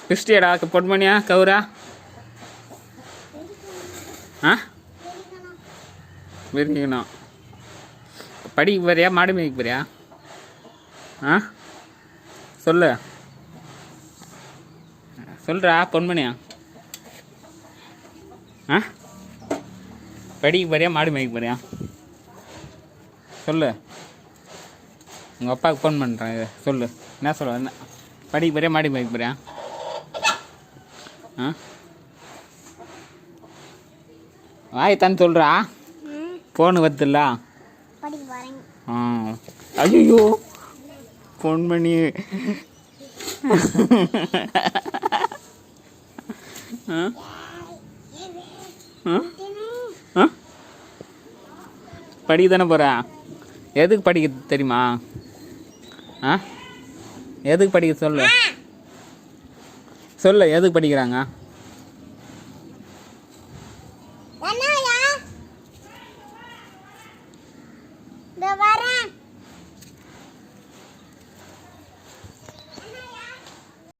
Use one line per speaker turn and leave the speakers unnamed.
கிறிஸ்டியடா பொன்மணியா கவுரா ஆ விரிக்கணும். படிக்க போறியா மாடு மேய்க்க போறியா? ஆ சொல்லு சொல்கிறா பொன்மணியா. ஆ படிக்க போறியா மாடு மேய்க்க போறியா? சொல்லு. உங்கள் அப்பாவுக்கு ஃபோன் பண்ணுறேன் சொல்லு. என்ன சொல்ல என்ன படிக்க போறியா மாடி மேய்க்க போறியா? ஆ வாய்த்தான்னு சொல்கிறா. ஃபோனு வருதுல்ல. ஆ ஐயோ ஃபோன் பண்ணி படிக்க தானே போகிற. எதுக்கு படிக்க தெரியுமா? ஆ எதுக்கு படிக்க சொல்லு சொல்லு. எதுக்கு படிக்கிறாங்க?